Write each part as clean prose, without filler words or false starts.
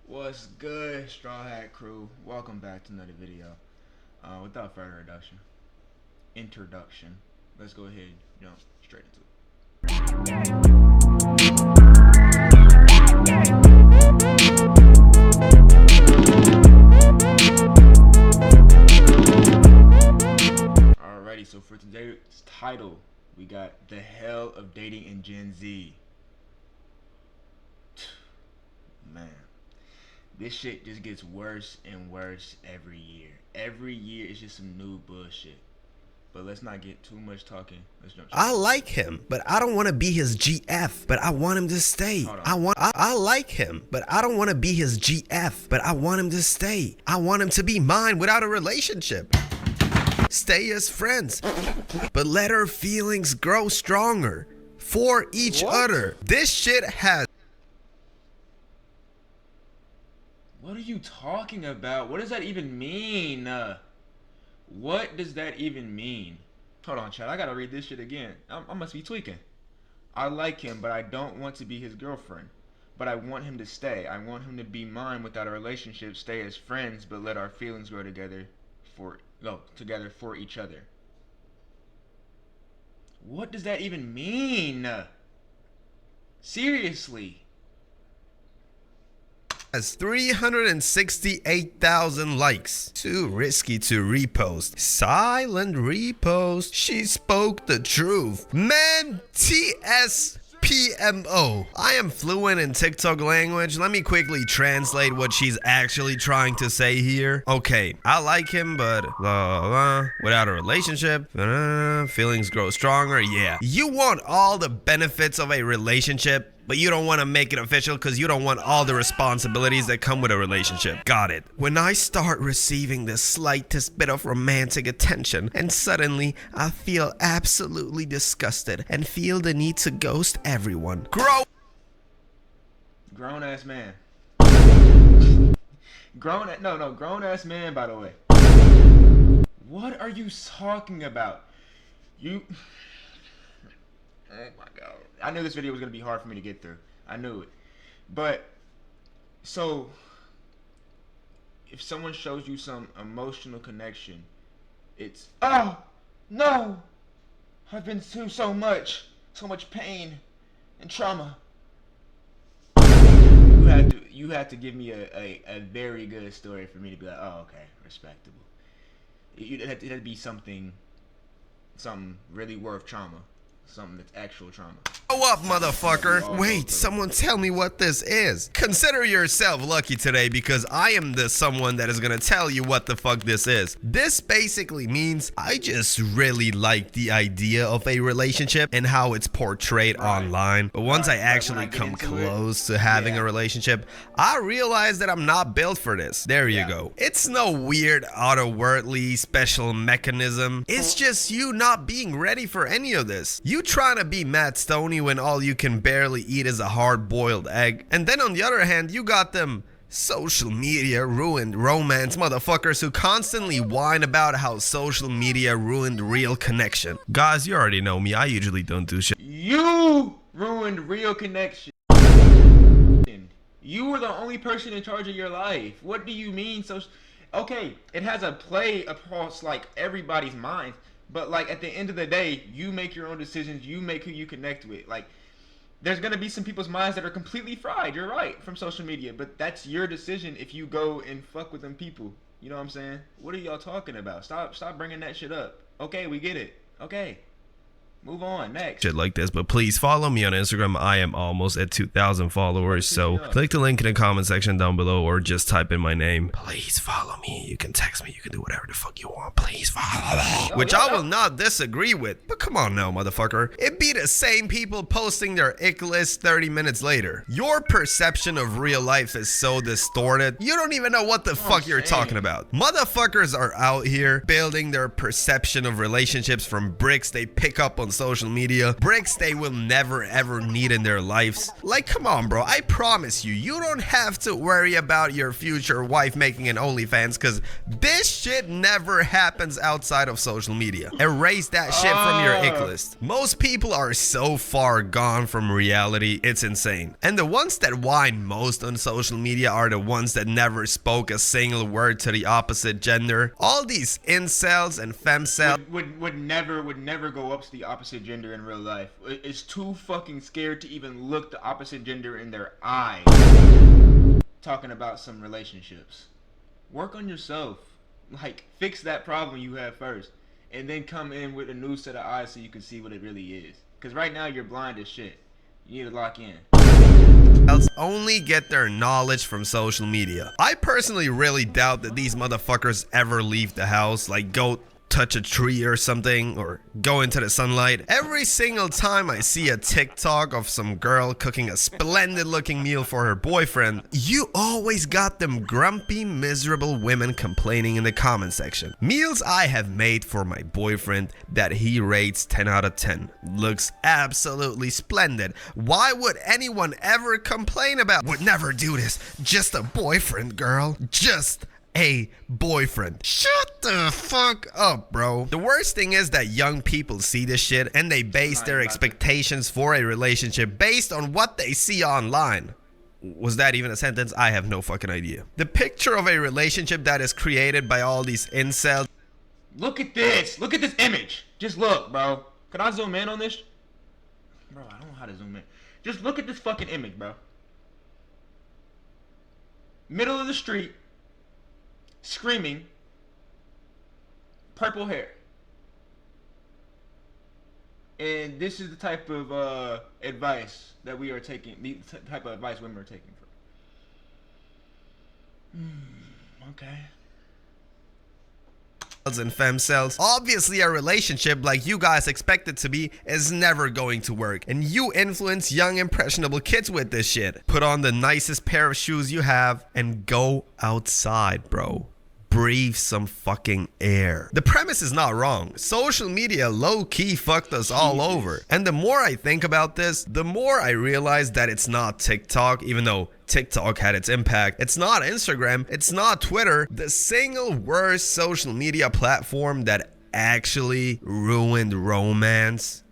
What's good, Straw Hat Crew? Welcome back to another video. Without further introduction, let's go ahead and jump straight into it. Alrighty, so for today's title, we got The Hell of Dating in Gen Z. Man. This shit just gets worse and worse every year. Every year it's just some new bullshit. But let's not get too much talking. Let's jump. I like him, but I don't want to be his GF, but I want him to stay. I like him, but I don't want to be his GF, but I want him to stay. I want him to be mine without a relationship. Stay as friends, but let our feelings grow stronger for each other. This shit has... What are you talking about? What does that even mean? What does that even mean? Hold on, Chad. I gotta read this shit again. I must be tweaking. I like him, but I don't want to be his girlfriend. But I want him to stay. I want him to be mine without a relationship. Stay as friends, but let our feelings grow together for each other. What does that even mean? Seriously. Has 368,000 likes. Too risky to repost. Silent repost. She spoke the truth. Man, TSPMO. I am fluent in TikTok language. Let me quickly translate what she's actually trying to say here. Okay, I like him, but without a relationship, feelings grow stronger. Yeah. You want all the benefits of a relationship, but you don't want to make it official because you don't want all the responsibilities that come with a relationship. Got it. When I start receiving the slightest bit of romantic attention, and suddenly I feel absolutely disgusted and feel the need to ghost everyone. Grown ass man. Grown ass man, by the way. What are you talking about? Oh my god. I knew this video was going to be hard for me to get through. I knew it. But, so, if someone shows you some emotional connection, it's, oh, no, I've been through so much pain and trauma. You have to give me a very good story for me to be like, oh, okay, respectable. It had to be something really worth trauma. Something that's actual trauma. Grow up, motherfucker. Wait, someone tell me what this is. Consider yourself lucky today because I am the someone that is gonna tell you what the fuck this is. This basically means I just really like the idea of a relationship and how it's portrayed online. But once I actually come close to having a relationship, I realize that I'm not built for this. There you go. It's no weird, otherworldly special mechanism. It's just you not being ready for any of this. You trying to be Matt Stoney when all you can barely eat is a hard-boiled egg. And then on the other hand, you got them social media ruined romance motherfuckers who constantly whine about how social media ruined real connection. Guys, you already know me. I usually don't do shit. You ruined real connection. You were the only person in charge of your life. What do you mean? Okay, it has a play across like everybody's mind. But, like, at the end of the day, you make your own decisions. You make who you connect with. Like, there's going to be some people's minds that are completely fried. You're right, from social media. But that's your decision if you go and fuck with them people. You know what I'm saying? What are y'all talking about? Stop bringing that shit up. Okay, we get it. Okay. Move on, next. Shit like this, but please follow me on Instagram. I am almost at 2,000 followers, so click the link in the comment section down below or just type in my name. Please follow me. You can text me. You can do whatever the fuck you want. Please follow me. Which I will not disagree with. But come on now, motherfucker. It be the same people posting their ick list 30 minutes later. Your perception of real life is so distorted. You don't even know what the fuck you're talking about. Motherfuckers are out here building their perception of relationships from bricks they pick up on social media, bricks they will never ever need in their lives. Like, come on, bro. I promise you, you don't have to worry about your future wife making an OnlyFans, because this shit never happens outside of social media. Erase that shit from your ick list. Most people are so far gone from reality, it's insane. And the ones that whine most on social media are the ones that never spoke a single word to the opposite gender. All these incels and femcels would never go up to the opposite gender in real life. It's too fucking scared to even look the opposite gender in their eyes. Talking about some relationships. Work on yourself. Like, fix that problem you have first, and then come in with a new set of eyes so you can see what it really is. Because right now you're blind as shit. You need to lock in. Only get their knowledge from social media. I personally really doubt that these motherfuckers ever leave the house, like go touch a tree or something, or go into the sunlight. Every single time I see a TikTok of some girl cooking a splendid looking meal for her boyfriend, you always got them grumpy, miserable women complaining in the comment section. Meals I have made for my boyfriend that he rates 10 out of 10. Looks absolutely splendid. Why would anyone ever complain about, would never do this, just a boyfriend, girl, just a boyfriend? Shut the fuck up, bro. The worst thing is that young people see this shit and they base their expectations for a relationship based on what they see online. Was that even a sentence? I have no fucking idea. The picture of a relationship that is created by all these incels. Look at this. Look at this image. Just look, bro. Can I zoom in on this? Bro, I don't know how to zoom in. Just look at this fucking image, bro. Middle of the street. Screaming, purple hair, and this is the type of advice that we are taking. The type of advice women are taking from. Okay. And femcels. Obviously, a relationship like you guys expect it to be is never going to work, and you influence young impressionable kids with this shit. Put on the nicest pair of shoes you have and go outside, bro. Breathe some fucking air. The premise is not wrong. Social media low-key fucked us all over. And the more I think about this, the more I realize that it's not TikTok, even though TikTok had its impact. It's not Instagram. It's not Twitter. The single worst social media platform that actually ruined romance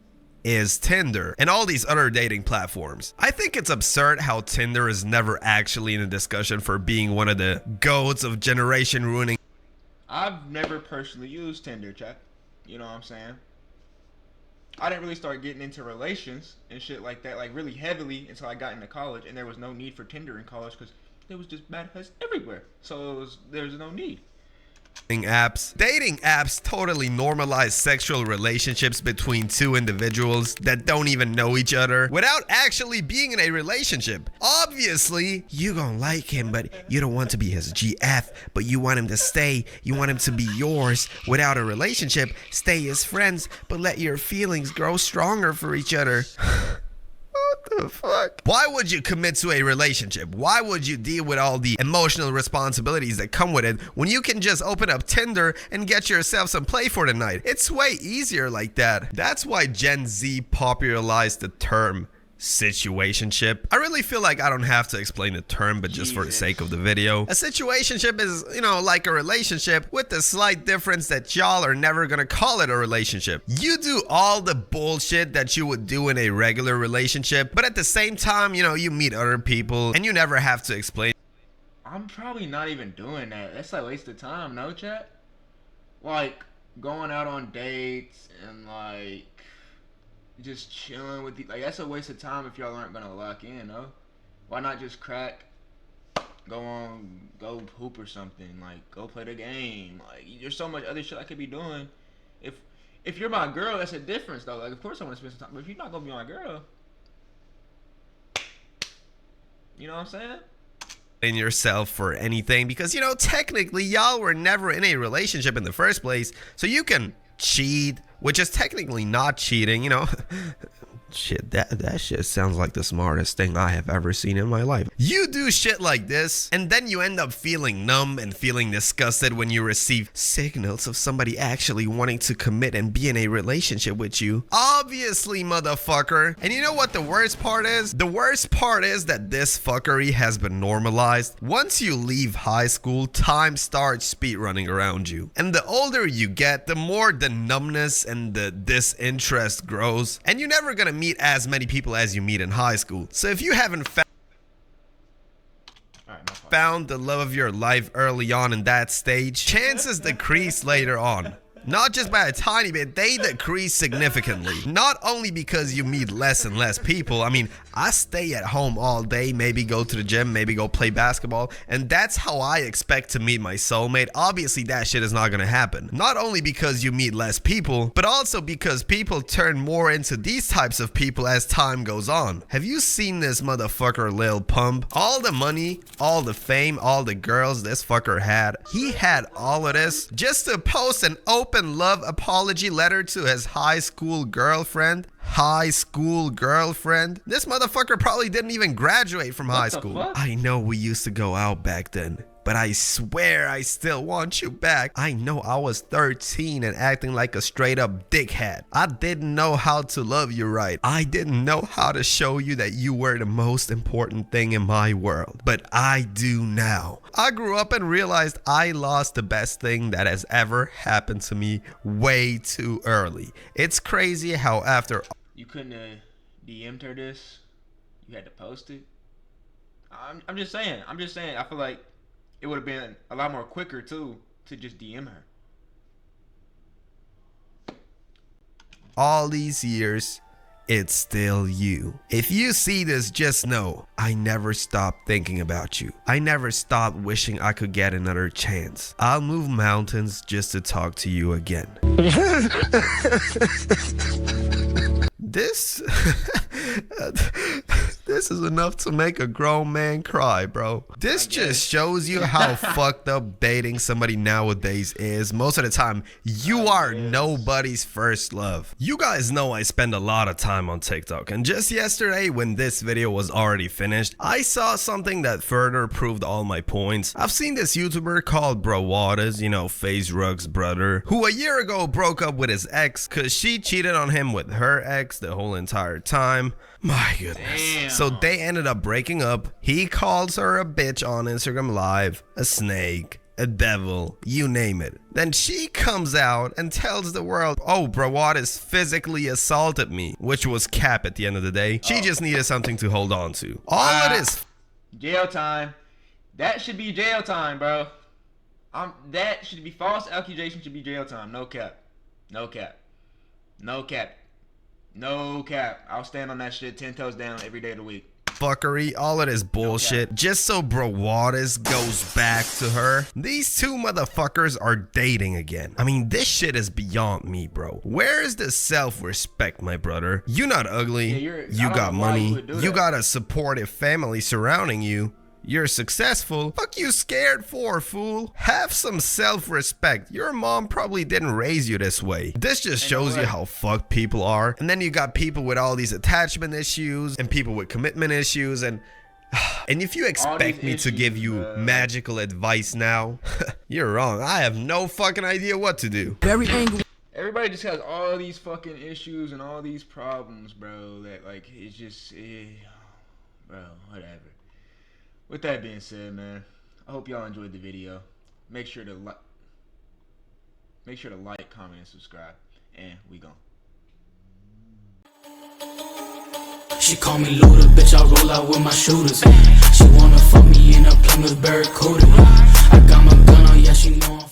is Tinder and all these other dating platforms. I think it's absurd how Tinder is never actually in a discussion for being one of the goats of generation ruining. I've never personally used Tinder, chat. You know what I'm saying? I didn't really start getting into relations and shit like that, like really heavily, until I got into college, and there was no need for Tinder in college because there was just bad hugs everywhere. So there's no need. Dating apps totally normalize sexual relationships between two individuals that don't even know each other without actually being in a relationship. Obviously, you gonna like him, but you don't want to be his GF, but you want him to stay. You want him to be yours without a relationship. Stay as friends, but let your feelings grow stronger for each other. What the fuck? Why would you commit to a relationship? Why would you deal with all the emotional responsibilities that come with it when you can just open up Tinder and get yourself some play for the night? It's way easier like that. That's why Gen Z popularized the term situationship. I really feel like I don't have to explain the term, but just for the sake of the video. A situationship is, you know, like a relationship with the slight difference that y'all are never gonna call it a relationship. You do all the bullshit that you would do in a regular relationship, but at the same time, you know, you meet other people and you never have to explain. I'm probably not even doing that. That's like a waste of time, no, chat? Like, going out on dates and like just chilling with the, like, that's a waste of time if y'all aren't gonna lock in, no? Why not just crack, go hoop or something, like go play the game? Like, there's so much other shit I could be doing. If you're my girl, that's a difference though. Like, of course I want to spend some time, but if you're not gonna be my girl, you know what I'm saying? In yourself for anything, because, you know, technically y'all were never in a relationship in the first place, so you can cheat, which is technically not cheating, you know. Shit, that shit sounds like the smartest thing I have ever seen in my life. You do shit like this, and then you end up feeling numb and feeling disgusted when you receive signals of somebody actually wanting to commit and be in a relationship with you. Obviously, motherfucker. And you know what the worst part is? The worst part is that this fuckery has been normalized. Once you leave high school, time starts speed running around you. And the older you get, the more the numbness and the disinterest grows. And you're never gonna meet as many people as you meet in high school. So if you haven't found the love of your life early on in that stage, chances decrease later on. Not just by a tiny bit, they decrease significantly. Not only because you meet less and less people. I mean, I stay at home all day, maybe go to the gym, maybe go play basketball, and that's how I expect to meet my soulmate. Obviously, that shit is not gonna happen. Not only because you meet less people, but also because people turn more into these types of people as time goes on. Have you seen this motherfucker Lil Pump? All the money, all the fame, all the girls this fucker had. He had all of this just to post an open love apology letter to his high school girlfriend. This motherfucker probably didn't even graduate from high school. I know we used to go out back then, but I swear I still want you back. I know I was 13 and acting like a straight up dickhead. I didn't know how to love you right. I didn't know how to show you that you were the most important thing in my world. But I do now. I grew up and realized I lost the best thing that has ever happened to me way too early. It's crazy how after... You couldn't have DM'd her this? You had to post it? I'm just saying. I feel like it would have been a lot more quicker too to just DM her. All these years, it's still you. If you see this, just know I never stopped thinking about you. I never stopped wishing I could get another chance. I'll move mountains just to talk to you again. This this is enough to make a grown man cry, bro. This just shows you how fucked up dating somebody nowadays is. Most of the time, you are nobody's first love. You guys know I spend a lot of time on TikTok, and just yesterday when this video was already finished, I saw something that further proved all my points. I've seen this YouTuber called Brawades, you know, FaZe Rug's brother, who a year ago broke up with his ex cause she cheated on him with her ex the whole entire time. My goodness. Damn. So they ended up breaking up. He calls her a bitch on Instagram Live, a snake, a devil, you name it. Then she comes out and tells the world, oh, Brawades physically assaulted me, which was cap at the end of the day. She just needed something to hold on to. All of this. Jail time. That should be jail time, bro. That should be false accusation, should be jail time. No cap. No cap. No cap. No cap. I'll stand on that shit 10 toes down every day of the week. Fuckery, all of this bullshit, just so Brawades goes back to her. These two motherfuckers are dating again. I mean, this shit is beyond me, bro. Where is the self-respect, my brother? You not ugly, you got money, you got a supportive family surrounding you. You're successful. Fuck you scared for, fool? Have some self-respect. Your mom probably didn't raise you this way. This just shows you how fucked people are. And then you got people with all these attachment issues and people with commitment issues, and if you expect me to give you magical advice now, you're wrong. I have no fucking idea what to do. Very angry. Everybody just has all these fucking issues and all these problems, bro, that like it's just bro, whatever. With that being said, man, I hope y'all enjoyed the video. Make sure to like, comment, and subscribe. And we gone. She call me Luda, bitch, I roll out with my shooters. She wanna fuck me in a Plymouth Barracuda. I got my gun on, yeah, she know I'm